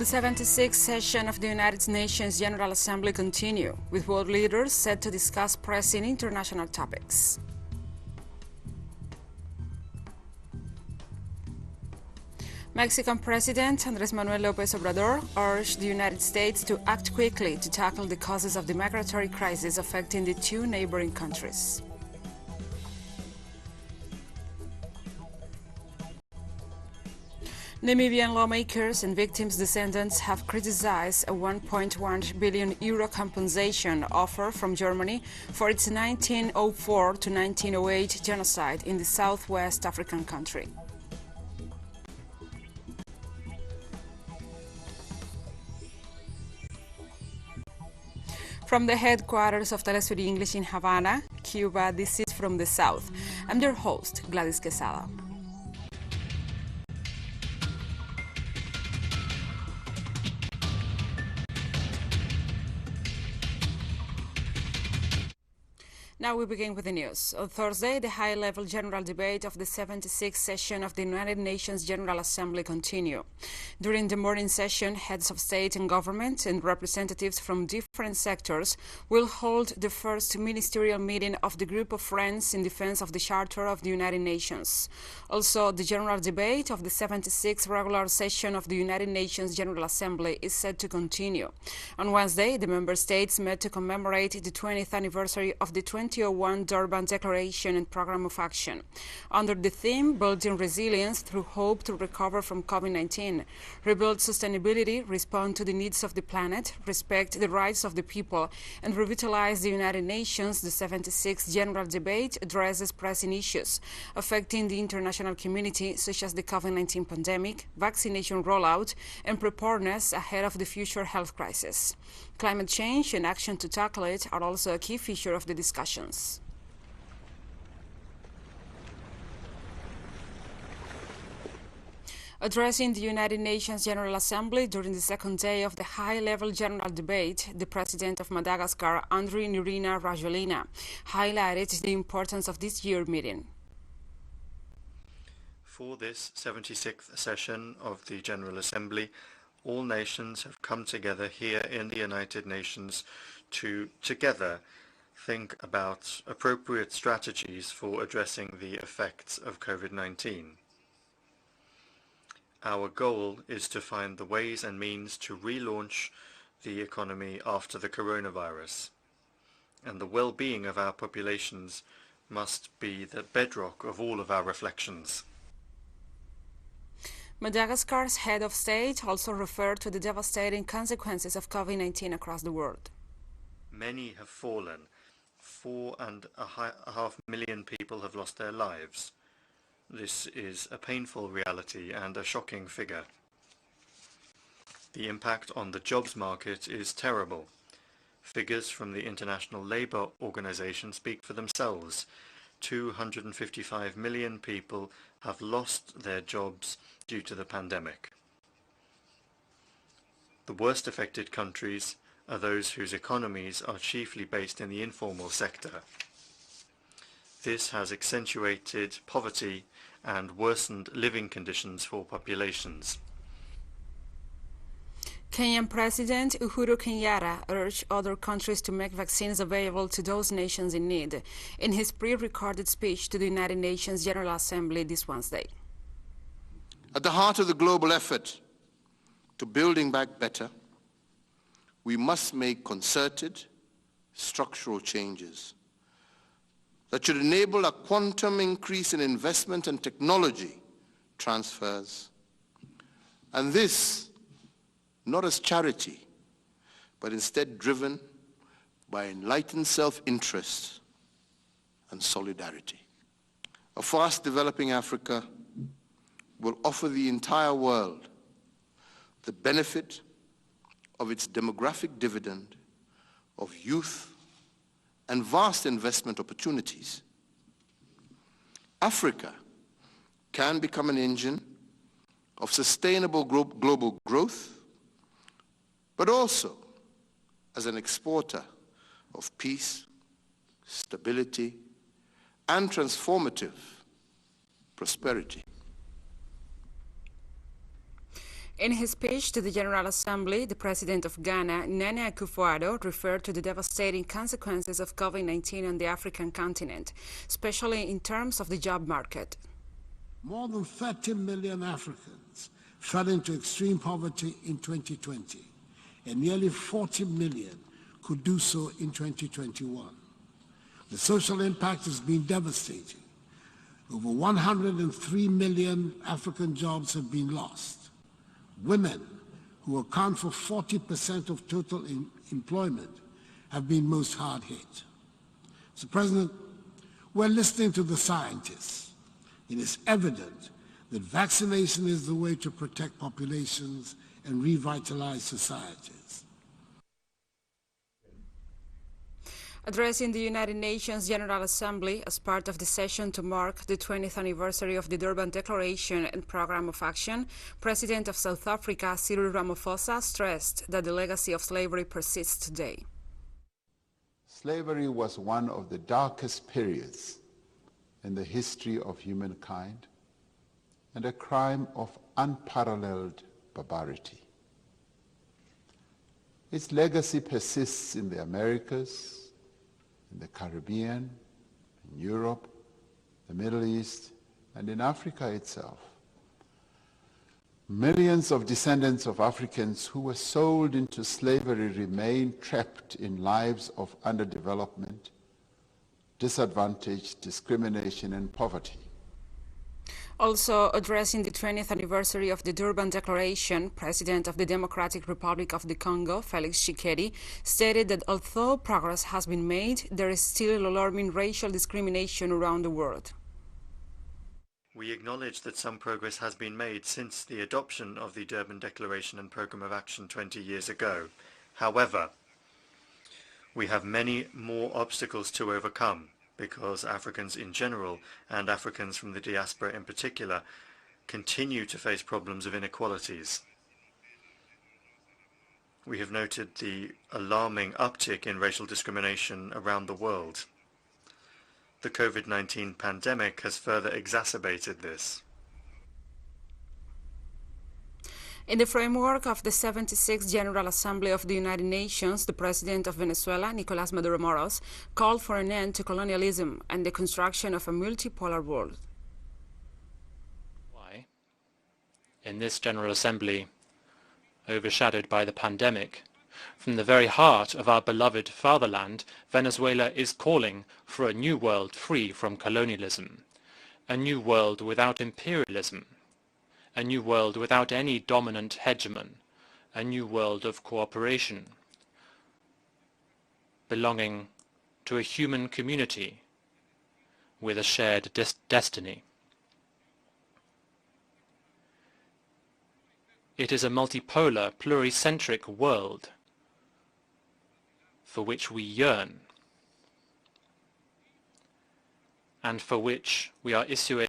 The 76th session of the United Nations General Assembly continue, with world leaders set to discuss pressing international topics. Mexican President Andrés Manuel López Obrador urged the United States to act quickly to tackle the causes of the migratory crisis affecting the two neighboring countries. Namibian lawmakers and victims' descendants have criticized a 1.1 billion euro compensation offer from Germany for its 1904 to 1908 genocide in the southwest African country. From the headquarters of Telesur English in Havana, Cuba, this is From the South. I'm your host, Gladys Quesada. Now we begin with the news. On Thursday, the high-level general debate of the 76th session of the United Nations General Assembly continued. During the morning session, heads of state and government and representatives from different sectors will hold the first ministerial meeting of the Group of Friends in defense of the Charter of the United Nations. Also, the general debate of the 76th regular session of the United Nations General Assembly is set to continue. On Wednesday, the member states met to commemorate the 20th anniversary of the 2001 Durban Declaration and Program of Action, under the theme Building Resilience Through Hope to Recover from COVID-19, Rebuild Sustainability, Respond to the Needs of the Planet, Respect the Rights of the People, and Revitalize the United Nations. The 76th General Debate addresses pressing issues affecting the international community, such as the COVID-19 pandemic, vaccination rollout, and preparedness ahead of the future health crisis. Climate change and action to tackle it are also a key feature of the discussions. Addressing the United Nations General Assembly during the second day of the high-level general debate, the President of Madagascar, Andry Nirina Rajoelina, highlighted the importance of this year's meeting. For this 76th session of the General Assembly, all nations have come together here in the United Nations to together think about appropriate strategies for addressing the effects of COVID-19. Our goal is to find the ways and means to relaunch the economy after the coronavirus, and the well-being of our populations must be the bedrock of all of our reflections. Madagascar's head of state also referred to the devastating consequences of COVID-19 across the world. Many have fallen. 4.5 million people have lost their lives. This is a painful reality and a shocking figure. The impact on the jobs market is terrible. Figures from the International Labour Organization speak for themselves. 255 million people have lost their jobs due to the pandemic. The worst affected countries are those whose economies are chiefly based in the informal sector. This has accentuated poverty and worsened living conditions for populations. Kenyan President Uhuru Kenyatta urged other countries to make vaccines available to those nations in need in his pre-recorded speech to the United Nations General Assembly this Wednesday. At the heart of the global effort to building back better, we must make concerted structural changes that should enable a quantum increase in investment and technology transfers, and this not as charity, but instead driven by enlightened self-interest and solidarity. A fast-developing Africa will offer the entire world the benefit of its demographic dividend of youth and vast investment opportunities. Africa can become an engine of sustainable global growth, but also as an exporter of peace, stability, and transformative prosperity. In his speech to the General Assembly, the President of Ghana, Nana Akufo-Addo, referred to the devastating consequences of COVID-19 on the African continent, especially in terms of the job market. More than 30 million Africans fell into extreme poverty in 2020, and nearly 40 million could do so in 2021. The social impact has been devastating. Over 103 million African jobs have been lost. Women, who account for 40% of total employment, have been most hard hit. Mr. President, we're listening to the scientists. It is evident that vaccination is the way to protect populations and revitalize societies. Addressing the United Nations General Assembly as part of the session to mark the 20th anniversary of the Durban Declaration and Programme of Action, President of South Africa, Cyril Ramaphosa, stressed that the legacy of slavery persists today. Slavery was one of the darkest periods in the history of humankind and a crime of unparalleled barbarity. Its legacy persists in the Americas, in the Caribbean, in Europe, the Middle East, and in Africa itself. Millions of descendants of Africans who were sold into slavery remain trapped in lives of underdevelopment, disadvantage, discrimination, and poverty. Also addressing the 20th anniversary of the Durban Declaration, President of the Democratic Republic of the Congo, Felix Tshisekedi, stated that although progress has been made, there is still alarming racial discrimination around the world. We acknowledge that some progress has been made since the adoption of the Durban Declaration and Programme of Action 20 years ago. However, we have many more obstacles to overcome, because Africans in general, and Africans from the diaspora in particular, continue to face problems of inequalities. We have noted the alarming uptick in racial discrimination around the world. The COVID-19 pandemic has further exacerbated this. In the framework of the 76th General Assembly of the United Nations, the President of Venezuela, Nicolás Maduro Moros, called for an end to colonialism and the construction of a multipolar world. Why? In this General Assembly, overshadowed by the pandemic, from the very heart of our beloved fatherland, Venezuela is calling for a new world free from colonialism, a new world without imperialism, a new world without any dominant hegemon, a new world of cooperation, belonging to a human community with a shared destiny. It is a multipolar, pluricentric world for which we yearn, and for which we are issuing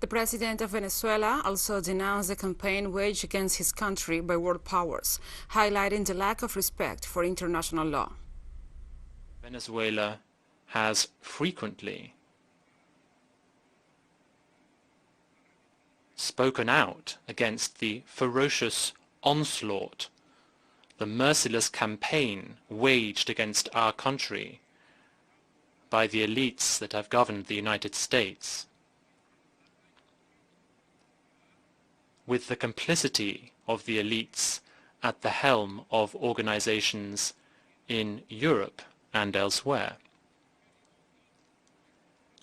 The President of Venezuela also denounced the campaign waged against his country by world powers, highlighting the lack of respect for international law. Venezuela has frequently spoken out against the ferocious onslaught, the merciless campaign waged against our country by the elites that have governed the United States, with the complicity of the elites at the helm of organizations in Europe and elsewhere.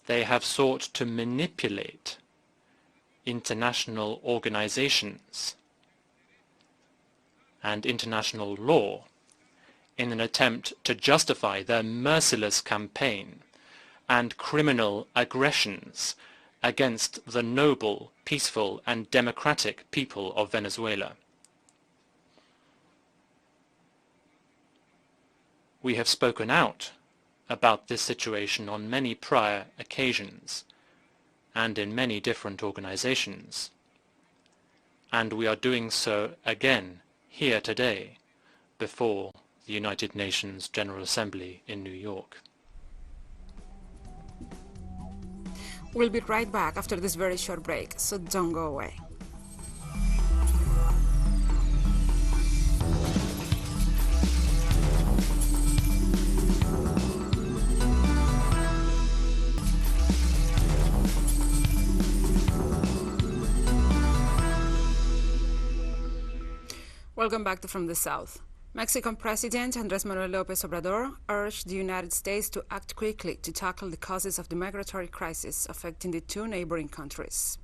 They have sought to manipulate international organizations and international law in an attempt to justify their merciless campaign and criminal aggressions against the noble, peaceful and democratic people of Venezuela. We have spoken out about this situation on many prior occasions and in many different organizations, and we are doing so again here today before the United Nations General Assembly in New York. We'll be right back after this very short break, so don't go away. Welcome back to From the South. Mexican President Andrés Manuel López Obrador urged the United States to act quickly to tackle the causes of the migratory crisis affecting the two neighboring countries.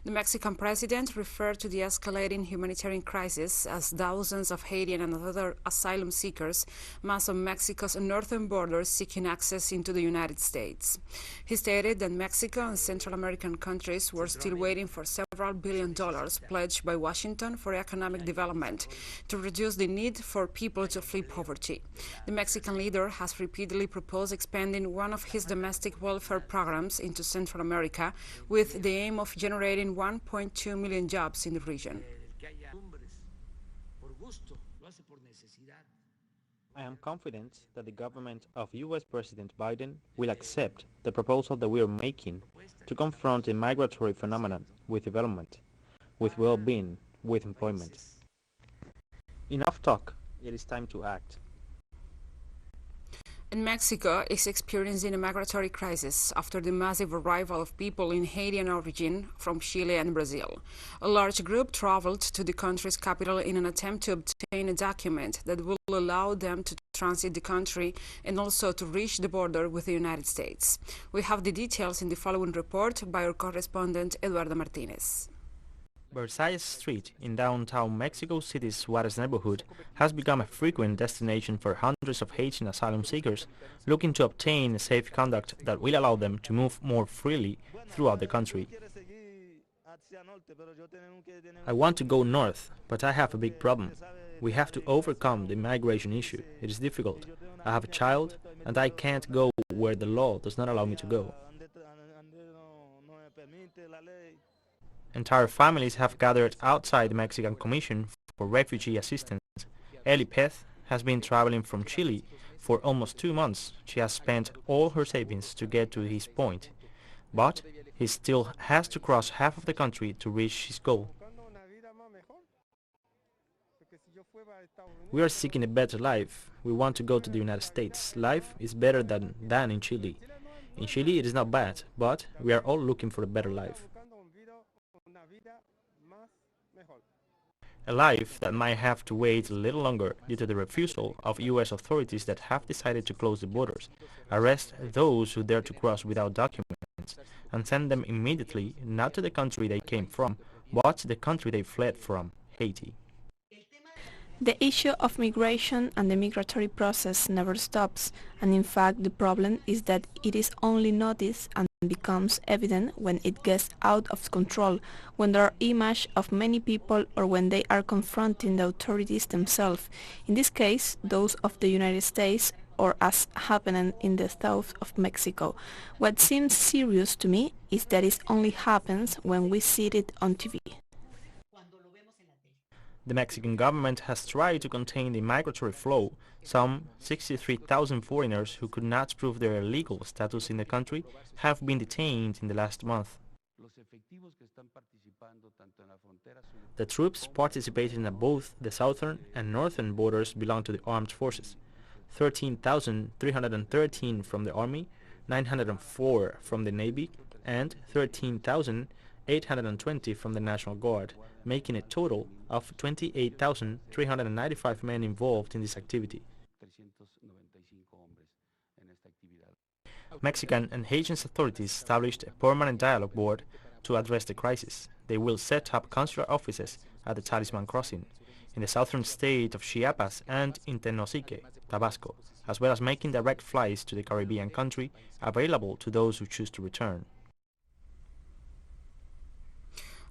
The Mexican president referred to the escalating humanitarian crisis as thousands of Haitian and other asylum seekers mass on Mexico's northern border seeking access into the United States. He stated that Mexico and Central American countries were still waiting for several $billion pledged by Washington for economic development to reduce the need for people to flee poverty. The Mexican leader has repeatedly proposed expanding one of his domestic welfare programs into Central America with the aim of generating 1.2 million jobs in the region. I am confident that the government of U.S. President Biden will accept the proposal that we are making to confront the migratory phenomenon with development, with well-being, with employment. Enough talk, it is time to act. And Mexico is experiencing a migratory crisis after the massive arrival of people in Haitian origin from Chile and Brazil. A large group traveled to the country's capital in an attempt to obtain a document that will allow them to transit the country and also to reach the border with the United States. We have the details in the following report by our correspondent Eduardo Martinez. Versailles Street in downtown Mexico City's Juarez neighborhood has become a frequent destination for hundreds of Haitian asylum seekers looking to obtain a safe conduct that will allow them to move more freely throughout the country. I want to go north, but I have a big problem. We have to overcome the migration issue. It is difficult. I have a child, and I can't go where the law does not allow me to go. Entire families have gathered outside the Mexican Commission for Refugee Assistance. Eli Pez has been traveling from Chile for almost 2 months. She has spent all her savings to get to his point, but he still has to cross half of the country to reach his goal. We are seeking a better life. We want to go to the United States. Life is better than in Chile. In Chile it is not bad, but we are all looking for a better life. A life that might have to wait a little longer due to the refusal of U.S. authorities that have decided to close the borders, arrest those who dare to cross without documents, and send them immediately not to the country they came from, but to the country they fled from, Haiti. The issue of migration and the migratory process never stops, and in fact the problem is that it is only noticed and becomes evident when it gets out of control, when there are images of many people or when they are confronting the authorities themselves, in this case those of the United States, or as happening in the south of Mexico. What seems serious to me is that it only happens when we see it on TV. The Mexican government has tried to contain the migratory flow. Some 63,000 foreigners who could not prove their legal status in the country have been detained in the last month. The troops participating at both the southern and northern borders belong to the armed forces. 13,313 from the Army, 904 from the Navy, and 13,820 from the National Guard, making a total of 28,395 men involved in this activity. Mexican and Haitian authorities established a permanent dialogue board to address the crisis. They will set up consular offices at the Talisman Crossing, in the southern state of Chiapas and in Tenosique, Tabasco, as well as making direct flights to the Caribbean country available to those who choose to return.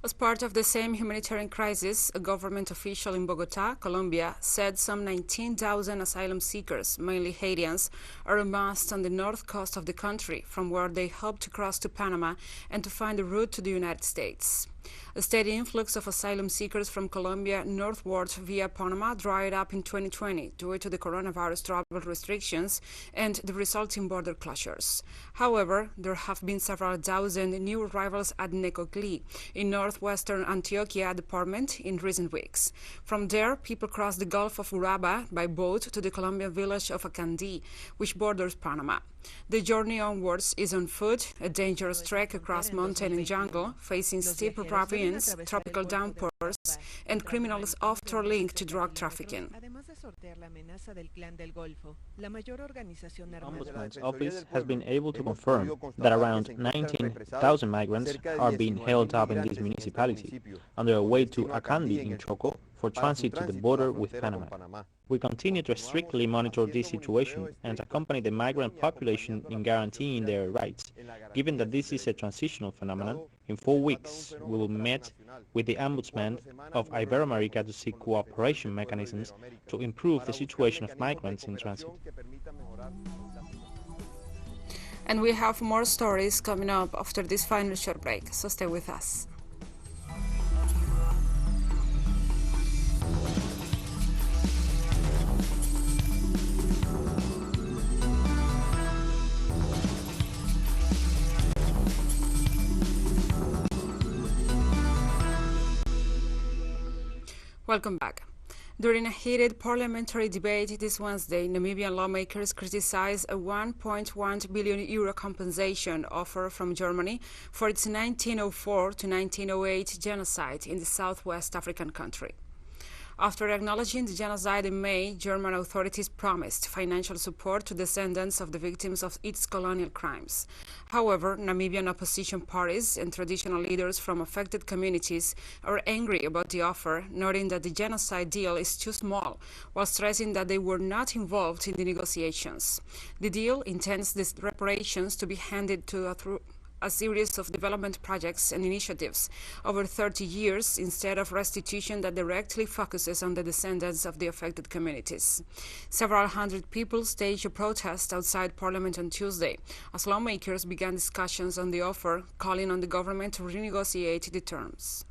As part of the same humanitarian crisis, a government official in Bogotá, Colombia, said some 19,000 asylum seekers, mainly Haitians, are amassed on the north coast of the country, from where they hope to cross to Panama and to find a route to the United States. A steady influx of asylum seekers from Colombia northward via Panama dried up in 2020 due to the coronavirus travel restrictions and the resulting border closures. However, there have been several dozen new arrivals at Necoclí in northwestern Antioquia department in recent weeks. From there, people crossed the Gulf of Urabá by boat to the Colombian village of Acandí, which borders Panama. The journey onwards is on foot, a dangerous trek across mountain and jungle, facing steep ravines, tropical downpours, and criminals often linked to drug trafficking. Ombudsman's office has been able to confirm that around 19,000 migrants are being held up in this municipality on their way to Acandí in Choco for transit to the border with Panama. We continue to strictly monitor this situation and accompany the migrant population in guaranteeing their rights. Given that this is a transitional phenomenon, in 4 weeks we will meet with the Ombudsman of Iberoamerica to seek cooperation mechanisms to improve the situation of migrants in transit. And we have more stories coming up after this final short break, so stay with us. Welcome back. During a heated parliamentary debate this Wednesday, Namibian lawmakers criticized a 1.1 billion euro compensation offer from Germany for its 1904 to 1908 genocide in the southwest African country. After acknowledging the genocide in May, German authorities promised financial support to descendants of the victims of its colonial crimes. However, Namibian opposition parties and traditional leaders from affected communities are angry about the offer, noting that the genocide deal is too small, while stressing that they were not involved in the negotiations. The deal intends these reparations to be handed through a series of development projects and initiatives over 30 years instead of restitution that directly focuses on the descendants of the affected communities. Several hundred people staged a protest outside Parliament on Tuesday as lawmakers began discussions on the offer, calling on the government to renegotiate the terms.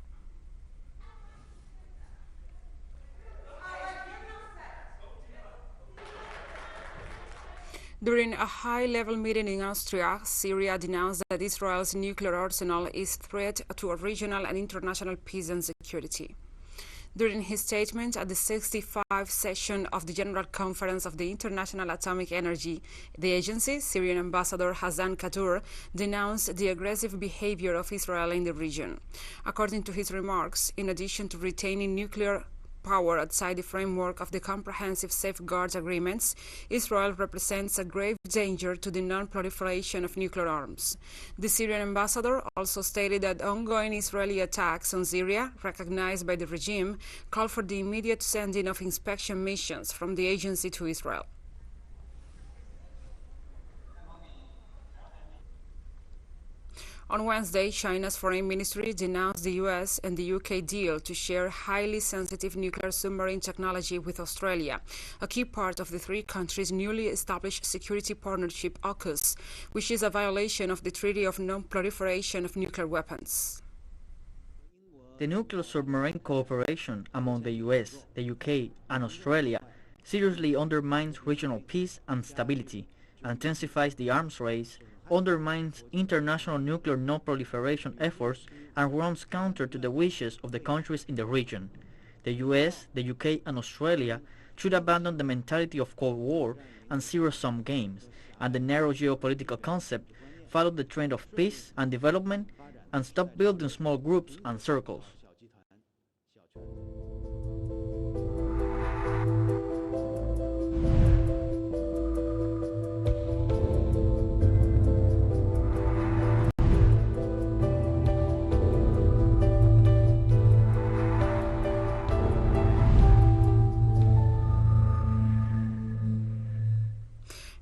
During a high-level meeting in Austria, Syria denounced that Israel's nuclear arsenal is a threat to regional and international peace and security. During his statement at the 65th session of the General Conference of the International Atomic Energy, the agency, Syrian Ambassador Hassan Katour, denounced the aggressive behavior of Israel in the region. According to his remarks, in addition to retaining nuclear power outside the framework of the comprehensive safeguards agreements, Israel represents a grave danger to the non-proliferation of nuclear arms. The Syrian ambassador also stated that ongoing Israeli attacks on Syria, recognized by the regime, call for the immediate sending of inspection missions from the agency to Israel. On Wednesday, China's foreign ministry denounced the US and the UK deal to share highly sensitive nuclear submarine technology with Australia, a key part of the three countries' newly established security partnership AUKUS, which is a violation of the Treaty of Non-Proliferation of Nuclear Weapons. The nuclear submarine cooperation among the US, the UK and Australia seriously undermines regional peace and stability, intensifies the arms race, undermines international nuclear non-proliferation efforts, and runs counter to the wishes of the countries in the region. The US, the UK and Australia should abandon the mentality of Cold War and zero-sum games, and the narrow geopolitical concept, follow the trend of peace and development, and stop building small groups and circles.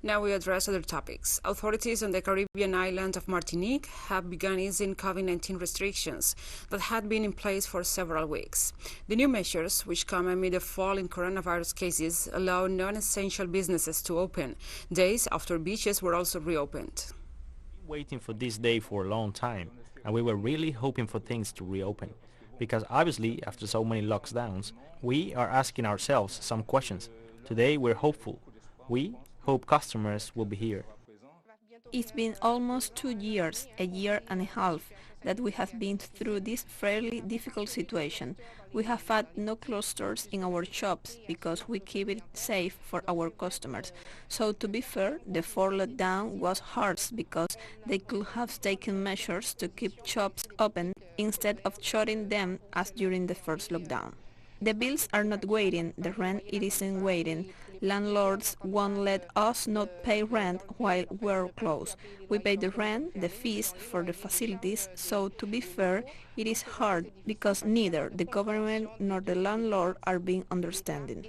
Now we address other topics. Authorities on the Caribbean island of Martinique have begun easing COVID-19 restrictions that had been in place for several weeks. The new measures, which come amid a fall in coronavirus cases, allow non-essential businesses to open, days after beaches were also reopened. Waiting for this day for a long time. and we were really hoping for things to reopen. Because obviously, after so many lockdowns, we are asking ourselves some questions. Today we're hopeful. We hope customers will be here. It's been almost 2 years, a year and a half, that we have been through this fairly difficult situation. We have had no clusters in our shops because we keep it safe for our customers. So to be fair, the fourth lockdown was harsh because they could have taken measures to keep shops open instead of shutting them as during the first lockdown. The bills are not waiting, the rent it isn't waiting. Landlords won't let us not pay rent while we're closed. We pay the rent, the fees for the facilities, so to be fair, it is hard because neither the government nor the landlord are being understanding.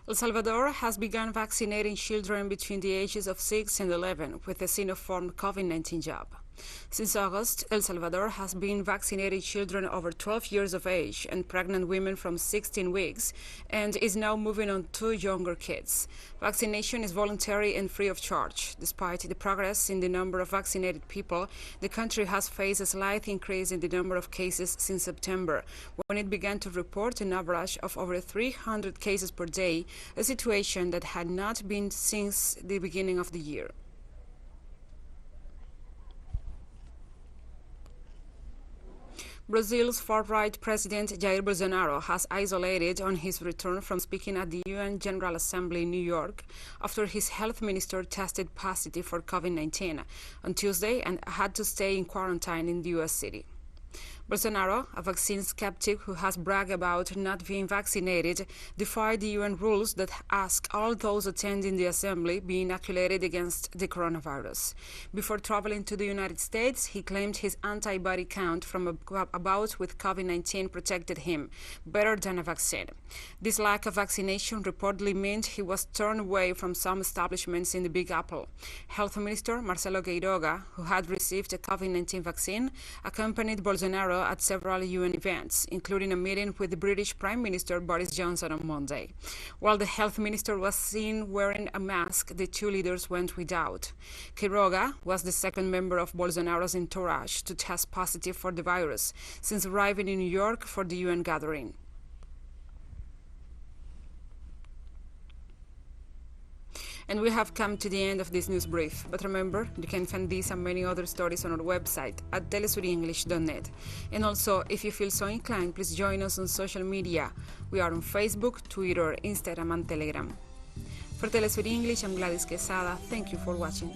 El Salvador has begun vaccinating children between the ages of 6 and 11 with the Sinopharm COVID-19 jab. Since August, El Salvador has been vaccinating children over 12 years of age and pregnant women from 16 weeks and is now moving on to younger kids. Vaccination is voluntary and free of charge. Despite the progress in the number of vaccinated people, the country has faced a slight increase in the number of cases since September, when it began to report an average of over 300 cases per day, a situation that had not been since the beginning of the year. Brazil's far-right president Jair Bolsonaro has isolated on his return from speaking at the UN General Assembly in New York after his health minister tested positive for COVID-19 on Tuesday and had to stay in quarantine in the U.S. city. Bolsonaro, a vaccine skeptic who has bragged about not being vaccinated, defied the UN rules that ask all those attending the assembly be inoculated against the coronavirus. Before traveling to the United States, he claimed his antibody count from a bout with COVID-19 protected him better than a vaccine. This lack of vaccination reportedly meant he was turned away from some establishments in the Big Apple. Health Minister Marcelo Queiroga, who had received a COVID-19 vaccine, accompanied Bolsonaro at several UN events, including a meeting with the British Prime Minister Boris Johnson on Monday. While the health minister was seen wearing a mask, the two leaders went without. Queiroga was the second member of Bolsonaro's entourage to test positive for the virus since arriving in New York for the UN gathering. And we have come to the end of this news brief. But remember, you can find these and many other stories on our website at telesurienglish.net. And also, if you feel so inclined, please join us on social media. We are on Facebook, Twitter, Instagram, and Telegram. For Telesur English, I'm Gladys Quesada. Thank you for watching.